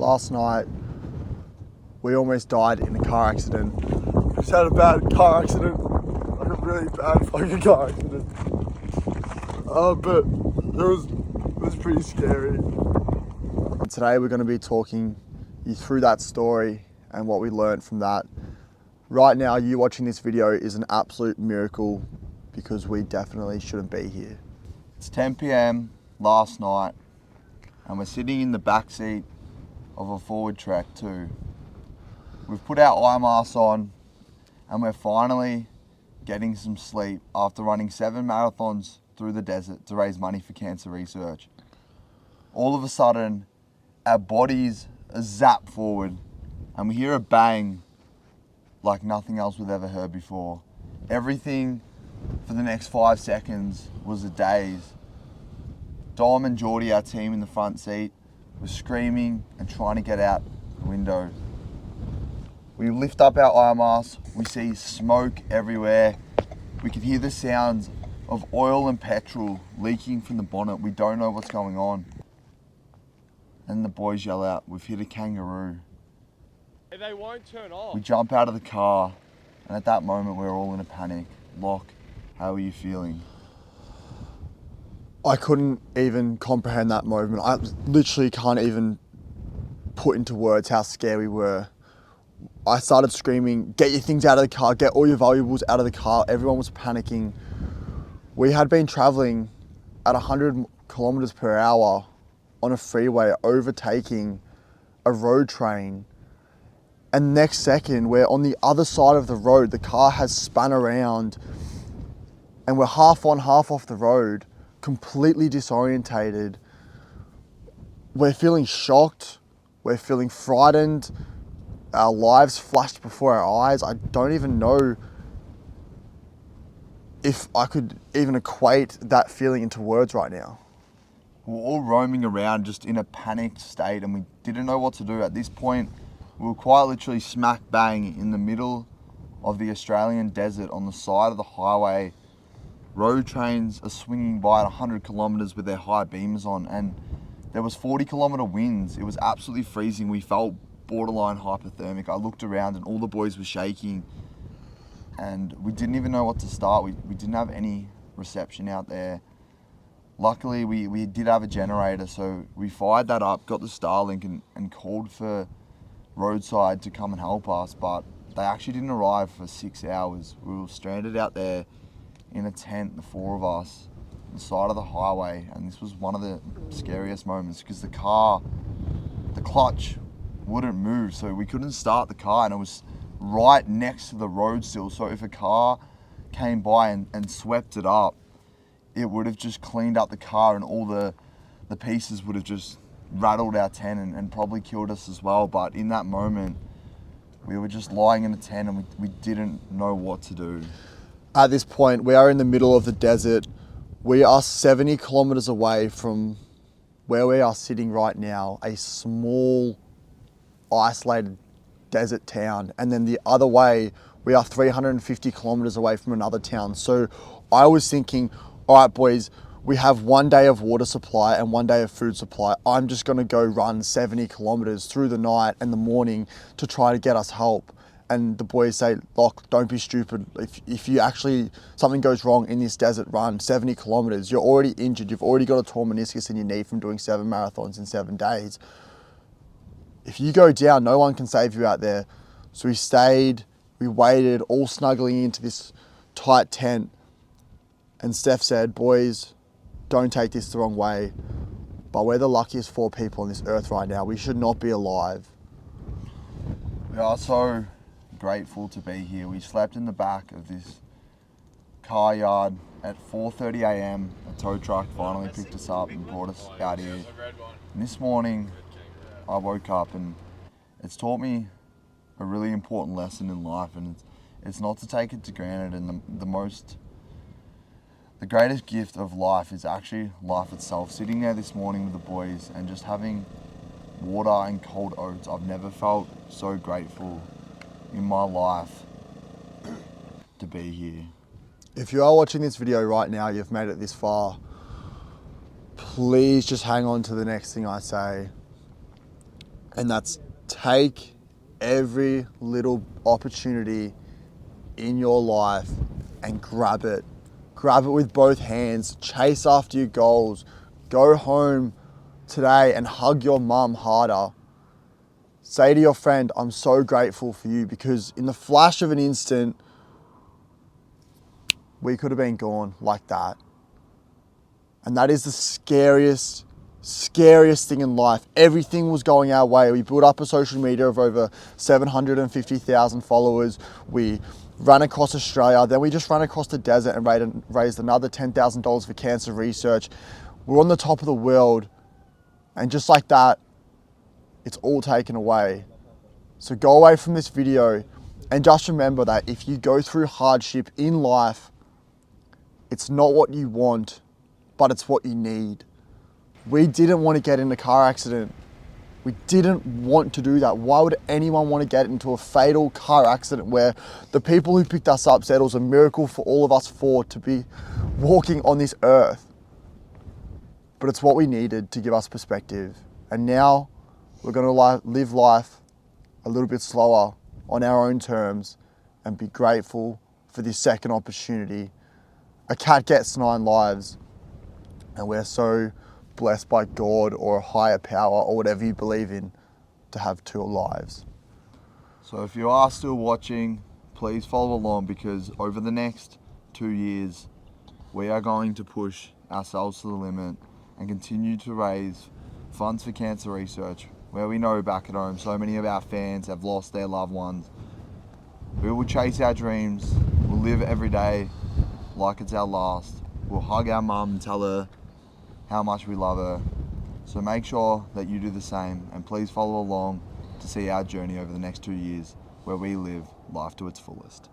Last night, we almost died in a car accident. We just had a bad car accident, like a really bad fucking car accident. But it was pretty scary. Today we're going to be talking you through that story and what we learned from that. Right now, you watching this video is an absolute miracle because we definitely shouldn't be here. It's 10 p.m. last night and we're sitting in the back seat of a forward trek too. We've put our eye masks on and we're finally getting some sleep after running 7 marathons through the desert to raise money for cancer research. All of a sudden, our bodies are zapped forward and we hear a bang like nothing else we've ever heard before. Everything for the next 5 seconds was a daze. Dom and Geordie, our team in the front seat, were screaming and trying to get out the window. We lift up our eye masks, we see smoke everywhere. We can hear the sounds of oil and petrol leaking from the bonnet. We don't know what's going on. And the boys yell out, "We've hit a kangaroo." They won't turn off. We jump out of the car, and at that moment we're all in a panic. Locke, how are you feeling? I couldn't even comprehend that moment. I literally can't even put into words how scared we were. I started screaming, "Get your things out of the car, get all your valuables out of the car." Everyone was panicking. We had been traveling at 100 kilometers per hour on a freeway, overtaking a road train. And next second, we're on the other side of the road. The car has spun around and we're half on, half off the road, completely disorientated. We're feeling shocked. We're feeling frightened. Our lives flashed before our eyes. I don't even know if I could even equate that feeling into words right now. We're all roaming around just in a panicked state and we didn't know what to do. At this point, we were quite literally smack bang in the middle of the Australian desert on the side of the highway. Road trains are swinging by at 100 kilometers with their high beamers on, and there was 40-kilometer winds. It was absolutely freezing. We felt borderline hypothermic. I looked around and all the boys were shaking and we didn't even know what to start. We didn't have any reception out there. Luckily, we did have a generator, so we fired that up, got the Starlink and called for roadside to come and help us, but they actually didn't arrive for 6 hours. We were stranded out there in a tent, the 4 of us, on the side of the highway, and this was one of the scariest moments because the clutch wouldn't move, so we couldn't start the car, and it was right next to the road still, so if a car came by and swept it up, it would have just cleaned up the car and all the pieces would have just rattled our tent and probably killed us as well. But in that moment, we were just lying in a tent and we didn't know what to do. At this point, we are in the middle of the desert. We are 70 kilometers away from where we are sitting right now, a small, isolated desert town. And then the other way, we are 350 kilometers away from another town. So I was thinking, all right, boys, we have 1 day of water supply and 1 day of food supply. I'm just gonna go run 70 kilometers through the night and the morning to try to get us help. And the boys say, "Locke, don't be stupid. If you actually, something goes wrong in this desert run, 70 kilometers, you're already injured. You've already got a torn meniscus in your knee from doing 7 marathons in 7 days. If you go down, no one can save you out there." So we stayed, we waited, all snuggling into this tight tent. And Steph said, "Boys, don't take this the wrong way, but we're the luckiest 4 people on this earth right now. We should not be alive." We are so grateful to be here. We slept in the back of this car yard at 4:30 a.m. A tow truck finally picked us up and brought us out here. And this morning, I woke up and it's taught me a really important lesson in life, and it's not to take it for granted. And the greatest gift of life is actually life itself. Sitting there this morning with the boys and just having water and cold oats, I've never felt so grateful in my life to be here. If you are watching this video right now, you've made it this far, please just hang on to the next thing I say. And that's take every little opportunity in your life and grab it. Grab it with both hands. Chase after your goals. Go home today and hug your mum harder. Say to your friend, I'm so grateful for you, because in the flash of an instant, we could have been gone like that. And that is the scariest thing in life. Everything was going our way. We built up a social media of over 750,000 followers. We ran across Australia. Then we just ran across the desert and raised another $10,000 for cancer research. We're on the top of the world. And just like that, it's all taken away. So go away from this video and just remember that if you go through hardship in life, it's not what you want, but it's what you need. We didn't want to get in a car accident. We didn't want to do that. Why would anyone want to get into a fatal car accident where the people who picked us up said it was a miracle for all of us four to be walking on this earth? But it's what we needed to give us perspective. And now we're going to live life a little bit slower on our own terms and be grateful for this second opportunity. A cat gets 9 lives, and we're so blessed by God or a higher power or whatever you believe in to have 2 lives. So if you are still watching, please follow along, because over the next 2 years, we are going to push ourselves to the limit and continue to raise funds for cancer research, where we know back at home so many of our fans have lost their loved ones. We will chase our dreams. We'll live every day like it's our last. We'll hug our mum and tell her how much we love her. So make sure that you do the same, and please follow along to see our journey over the next 2 years, where we live life to its fullest.